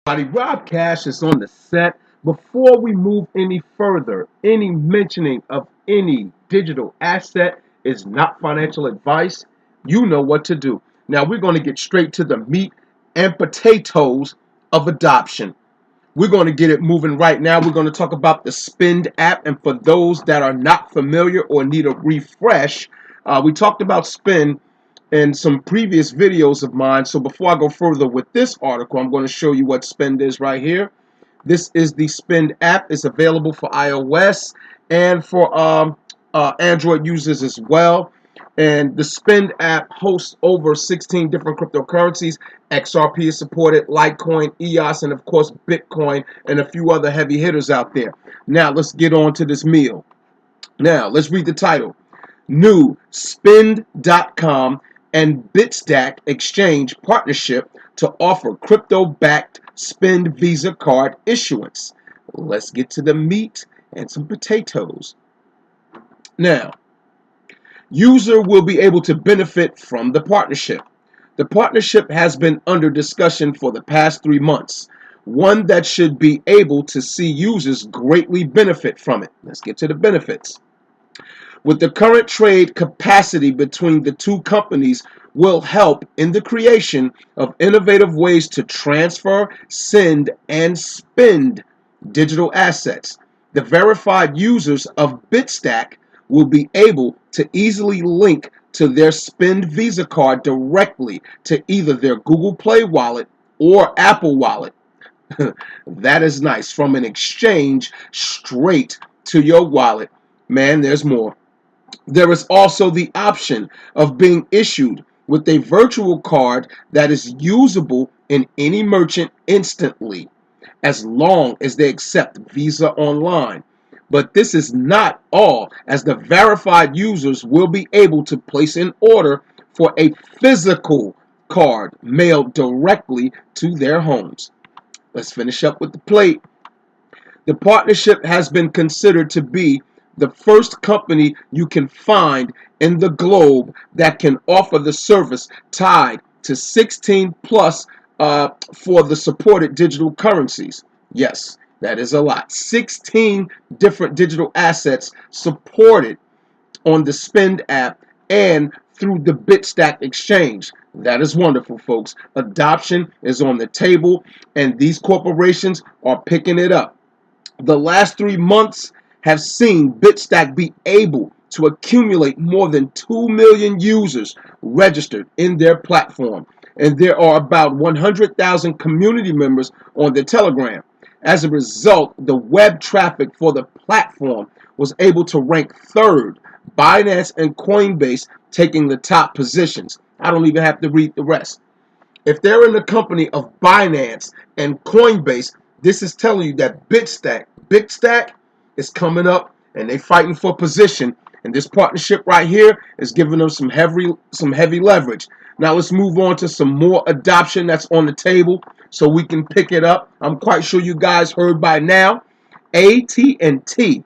Rob Cash is on the set. Before we move any further, any mentioning of any digital asset is not financial advice. You know what to do. Now we're going to get straight to the meat and potatoes of adoption. We're going to get it moving right now. We're going to talk about the Spend app. And for those that are not familiar or need a refresh, we talked about Spend in some previous videos of mine. So before I go further with this article, I'm going to show you what Spend is right here. This is the Spend app. It's available for iOS and for Android users as well. And the Spend app hosts over 16 different cryptocurrencies. XRP is supported, Litecoin, EOS, and of course Bitcoin, and a few other heavy hitters out there. Now let's get on to this meal. Now let's read the title. New Spend.com and Bitsdaq exchange partnership to offer crypto-backed Spend Visa card issuance. Let's get to the meat and some potatoes. Now, user will be able to benefit from the partnership. The partnership has been under discussion for the past 3 months, one that should be able to see users greatly benefit from it. Let's get to the benefits. With the current trade capacity between the two companies will help in the creation of innovative ways to transfer, send, and spend digital assets. The verified users of Bitsdaq will be able to easily link to their Spend Visa card directly to either their Google Play wallet or Apple wallet. That is nice. From an exchange straight to your wallet. Man, there's more. There is also the option of being issued with a virtual card that is usable in any merchant instantly, as long as they accept Visa Online. But this is not all, as the verified users will be able to place an order for a physical card mailed directly to their homes. Let's finish up with the plate. The partnership has been considered to be the first company you can find in the globe that can offer the service tied to 16 plus for the supported digital currencies. Yes, that is a lot. 16 different digital assets supported on the Spend app and through the Bitsdaq exchange. That is wonderful, folks. Adoption is on the table, and these corporations are picking it up. The last 3 months have seen Bitsdaq be able to accumulate more than 2 million users registered in their platform, and there are about 100,000 community members on the Telegram. As a result, the web traffic for the platform was able to rank third, Binance and Coinbase taking the top positions. I don't even have to read the rest. If they're in the company of Binance and Coinbase, this is telling you that Bitsdaq is coming up, and they fighting for position. And this partnership right here is giving them some heavy leverage. Now let's move on to some more adoption that's on the table, so we can pick it up. I'm quite sure you guys heard by now. AT&T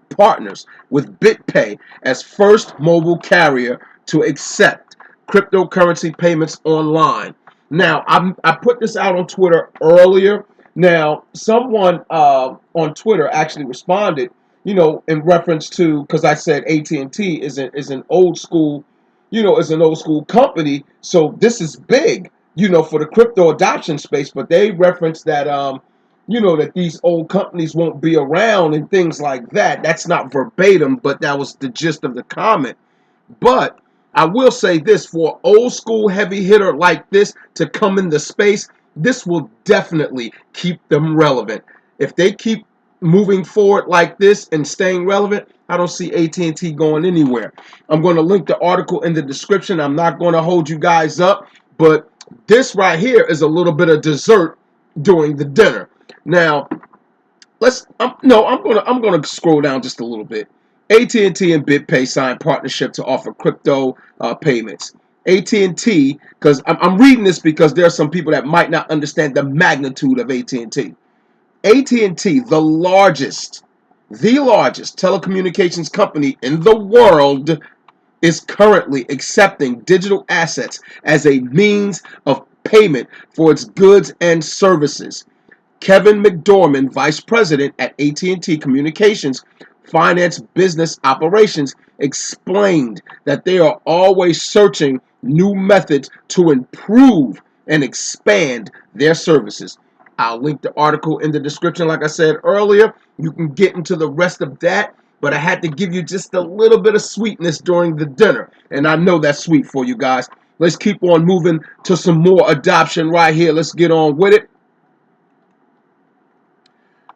partners with BitPay as first mobile carrier to accept cryptocurrency payments online. Now I put this out on Twitter earlier. Now, someone on Twitter actually responded, in reference to, because I said AT&T is an old school, is an old school company. So this is big, for the crypto adoption space. But they referenced that, that these old companies won't be around and things like that. That's not verbatim, but that was the gist of the comment. But I will say this, for an old school heavy hitter like this to come in the space, this will definitely keep them relevant. If they keep moving forward like this and staying relevant, I don't see AT&T going anywhere. I'm going to link the article in the description. I'm not going to hold you guys up, but this right here is a little bit of dessert during the dinner. Now, I'm going to scroll down just a little bit. AT&T and BitPay signed partnership to offer crypto payments. AT&T, because I'm reading this because there are some people that might not understand the magnitude of AT&T. AT&T, the largest telecommunications company in the world, is currently accepting digital assets as a means of payment for its goods and services. Kevin McDormand, vice president at AT&T Communications Finance Business Operations, explained that they are always searching new methods to improve and expand their services. I'll link the article in the description. Like I said earlier, you can get into the rest of that, but I had to give you just a little bit of sweetness during the dinner, and I know that's sweet for you guys. Let's keep on moving to some more adoption right here. Let's get on with it.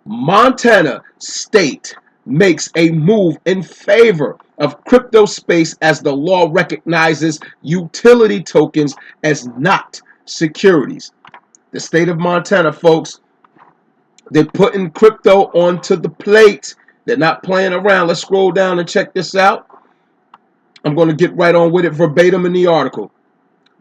Montana state makes a move in favor of crypto space as the law recognizes utility tokens as not securities. The state of Montana, folks, they're putting crypto onto the plate. They're not playing around. Let's scroll down and check this out. I'm going to get right on with it verbatim in the article.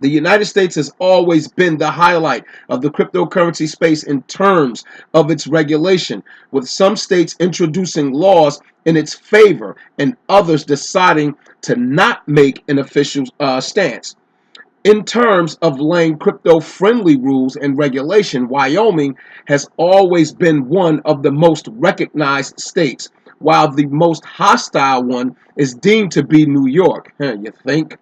The United States has always been the highlight of the cryptocurrency space in terms of its regulation, with some states introducing laws in its favor and others deciding to not make an official stance. In terms of laying crypto-friendly rules and regulation, Wyoming has always been one of the most recognized states, while the most hostile one is deemed to be New York. You think?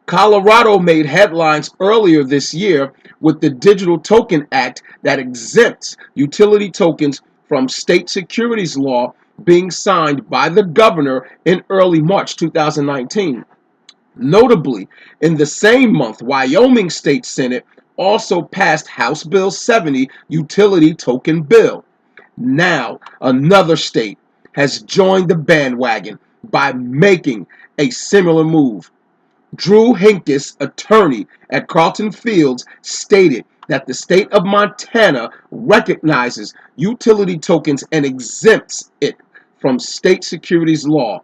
Colorado made headlines earlier this year with the Digital Token Act that exempts utility tokens from state securities law being signed by the governor in early March 2019. Notably, in the same month, Wyoming State Senate also passed House Bill 70 Utility Token Bill. Now, another state has joined the bandwagon by making a similar move. Drew Hinkes, attorney at Carlton Fields, stated that the state of Montana recognizes utility tokens and exempts it from state securities law.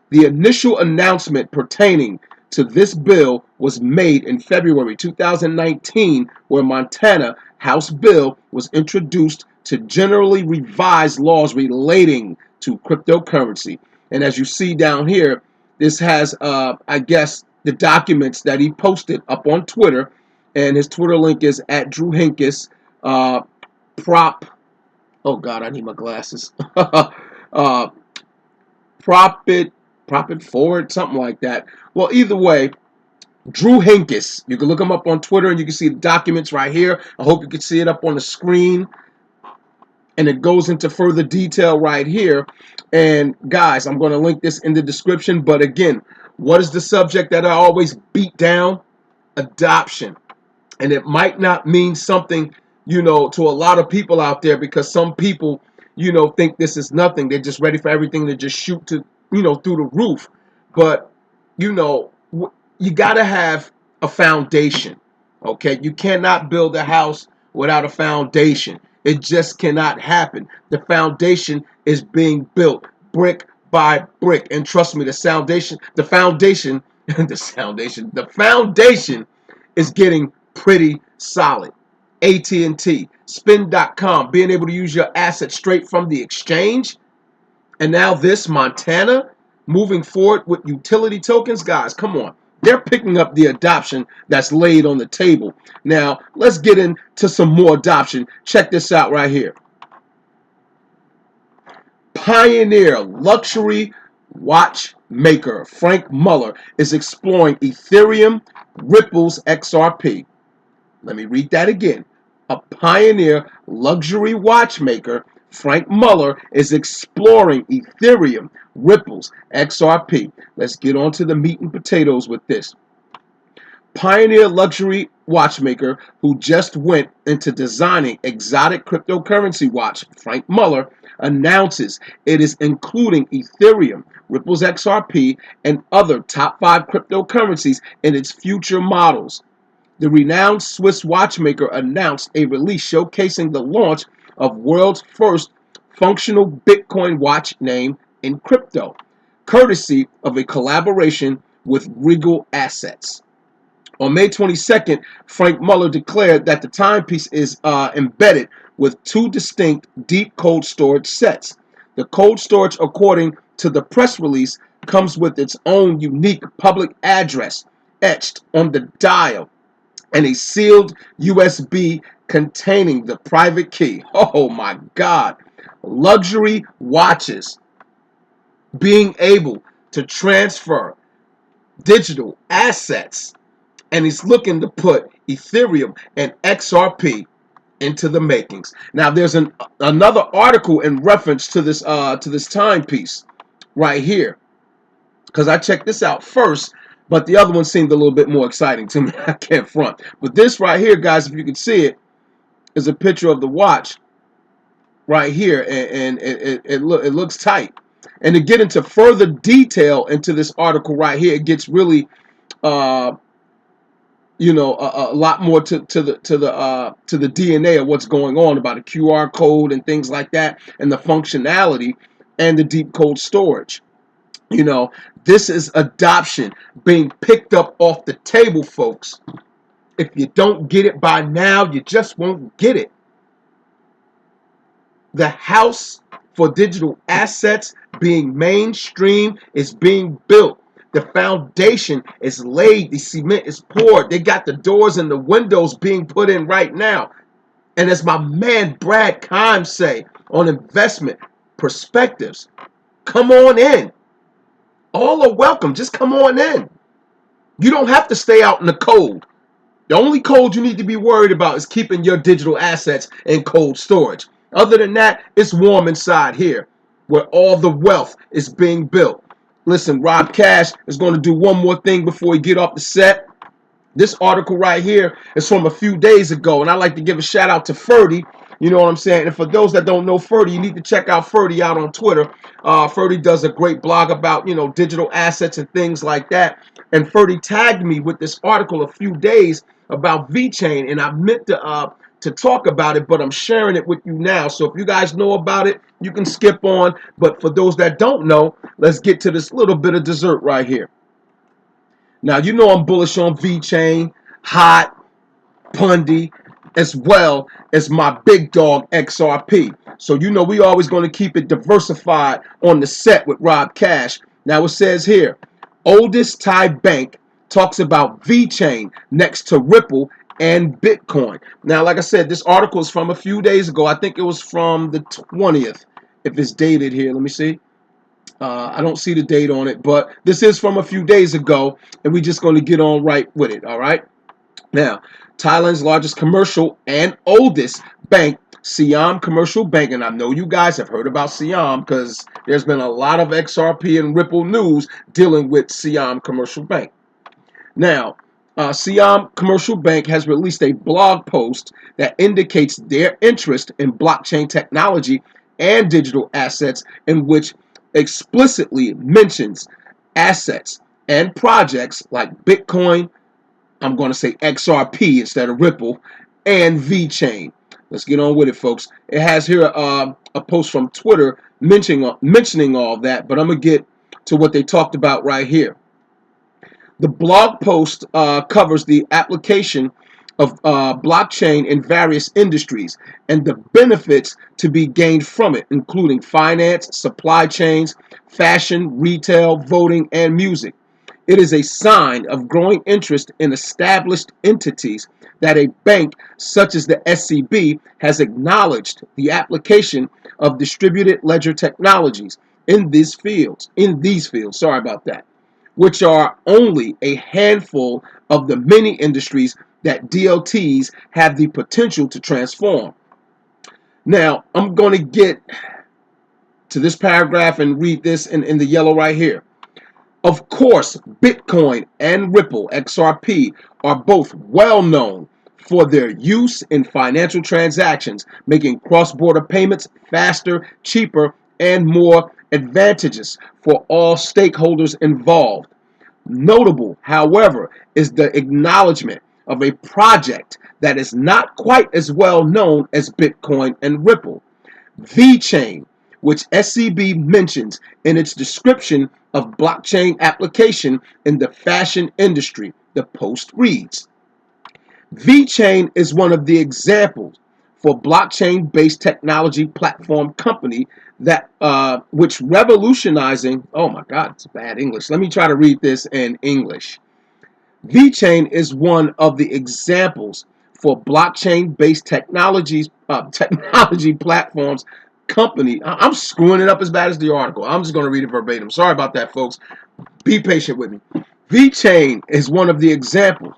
The initial announcement pertaining to this bill was made in February 2019, where Montana House Bill was introduced to generally revise laws relating to cryptocurrency. And as you see down here, this has, I guess, the documents that he posted up on Twitter, and his Twitter link is at Drew Hinkes, prop. Oh God, I need my glasses. Profit forward, something like that. Well, either way, Drew Hinkes. You can look him up on Twitter, and you can see the documents right here. I hope you can see it up on the screen. And it goes into further detail right here. And guys, I'm going to link this in the description. But again, what is the subject that I always beat down? Adoption. And it might not mean something, to a lot of people out there, because some people, think this is nothing. They're just ready for everything to just shoot to, through the roof. But, you got to have a foundation. Okay? You cannot build a house without a foundation. It just cannot happen. The foundation is being built brick by brick. And trust me, the foundation is getting pretty solid. AT&T, spin.com, being able to use your assets straight from the exchange. And now this, Montana, moving forward with utility tokens. Guys, come on. They're picking up the adoption that's laid on the table. Now, let's get into some more adoption. Check this out right here. Pioneer luxury watchmaker Franck Muller is exploring Ethereum Ripple's XRP. Let me read that again. A pioneer luxury watchmaker, Franck Muller, is exploring Ethereum Ripple's XRP. Let's get on to the meat and potatoes with this. Pioneer luxury watchmaker who just went into designing exotic cryptocurrency watch, Franck Muller, announces it is including Ethereum, Ripple's XRP, and other top 5 cryptocurrencies in its future models. The renowned Swiss watchmaker announced a release showcasing the launch of world's first functional Bitcoin watch name in crypto, courtesy of a collaboration with Regal Assets. On May 22nd, Franck Muller declared that the timepiece is embedded with 2 distinct deep cold storage sets. The cold storage, according to the press release, comes with its own unique public address etched on the dial and a sealed USB containing the private key. Oh my God. Luxury watches, being able to transfer digital assets, and he's looking to put Ethereum and XRP into the makings. Now, there's another article in reference to this timepiece right here, because I checked this out first, but the other one seemed a little bit more exciting to me. I can't front. But this right here, guys, if you can see it, is a picture of the watch right here, and it looks tight. And to get into further detail into this article right here, it gets really a lot more to the DNA of what's going on about a QR code and things like that, and the functionality and the deep cold storage. This is adoption being picked up off the table, folks. If you don't get it by now, you just won't get it. The house for digital assets being mainstream is being built. The foundation is laid. The cement is poured. They got the doors and the windows being put in right now. And as my man Brad Kimes say on investment perspectives, come on in. All are welcome. Just come on in. You don't have to stay out in the cold. The only cold you need to be worried about is keeping your digital assets in cold storage. Other than that, it's warm inside here, where all the wealth is being built. Listen, Rob Cash is going to do one more thing before we get off the set. This article right here is from a few days ago, and I'd like to give a shout out to Ferdy. You know what I'm saying? And for those that don't know Ferdy, you need to check out Ferdy out on Twitter. Ferdy does a great blog about, digital assets and things like that. And Ferdy tagged me with this article a few days about VeChain, and I meant to talk about it, but I'm sharing it with you now. So if you guys know about it, you can skip on. But for those that don't know, let's get to this little bit of dessert right here. Now, I'm bullish on VeChain, Hot, Pundy, as well as my big dog XRP. So we always going to keep it diversified on the set with Rob Cash. Now it says here, oldest Thai bank talks about VeChain next to Ripple and Bitcoin. Now, like I said, this article is from a few days ago. I think it was from the 20th, if it's dated here. Let me see. I don't see the date on it, but this is from a few days ago, and we're just going to get on right with it, all right? Now, Thailand's largest commercial and oldest bank, Siam Commercial Bank, and I know you guys have heard about Siam because there's been a lot of XRP and Ripple news dealing with Siam Commercial Bank. Now, Siam Commercial Bank has released a blog post that indicates their interest in blockchain technology and digital assets, in which explicitly mentions assets and projects like Bitcoin, I'm going to say XRP instead of Ripple, and VeChain. Let's get on with it, folks. It has here a post from Twitter mentioning all that, but I'm going to get to what they talked about right here. The blog post covers the application of blockchain in various industries and the benefits to be gained from it, including finance, supply chains, fashion, retail, voting, and music. It is a sign of growing interest in established entities that a bank such as the SCB has acknowledged the application of distributed ledger technologies in these fields, sorry about that, which are only a handful of the many industries that DLTs have the potential to transform. Now, I'm going to get to this paragraph and read this in the yellow right here. Of course, Bitcoin and Ripple XRP are both well known for their use in financial transactions, making cross-border payments faster, cheaper, and more advantageous for all stakeholders involved. Notable, however, is the acknowledgement of a project that is not quite as well known as Bitcoin and Ripple, VeChain, which SCB mentions in its description of blockchain application in the fashion industry. The post reads, VeChain is one of the examples for blockchain-based technology platform company that which revolutionizing, oh my God, it's bad English. Let me try to read this in English. VeChain is one of the examples for blockchain-based technology platforms company. I'm screwing it up as bad as the article. I'm just going to read it verbatim. Sorry about that, folks. Be patient with me. VeChain is one of the examples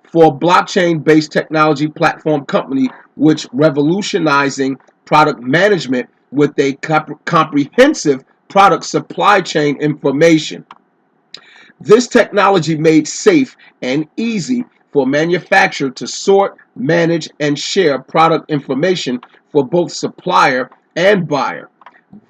for a blockchain-based technology platform company which revolutionizing product management with a comprehensive product supply chain information. This technology made safe and easy for manufacturer to sort, manage, and share product information for both supplier and buyer.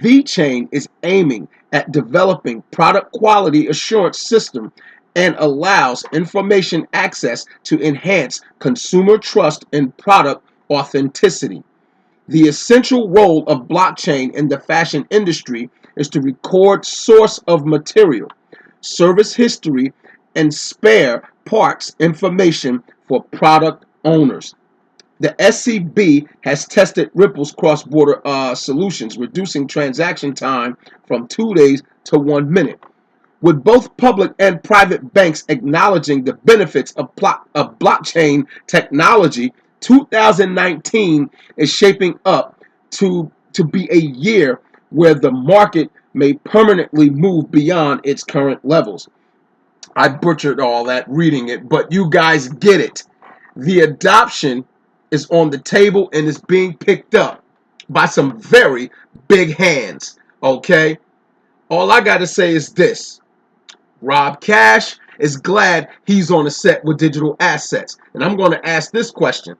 VeChain is aiming at developing product quality assurance system and allows information access to enhance consumer trust in product authenticity. The essential role of blockchain in the fashion industry is to record source of material, service history, and spare parts information for product owners. The SCB has tested Ripple's cross-border solutions, reducing transaction time from 2 days to 1 minute. With both public and private banks acknowledging the benefits of blockchain technology, 2019 is shaping up to be a year where the market may permanently move beyond its current levels. I butchered all that reading it, but you guys get it. The adoption is on the table and is being picked up by some very big hands. Okay? All I got to say is this. Rob Cash is glad he's on the set with digital assets. And I'm going to ask this question.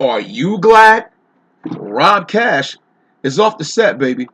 Are you glad? Rob Cash is off the set, baby.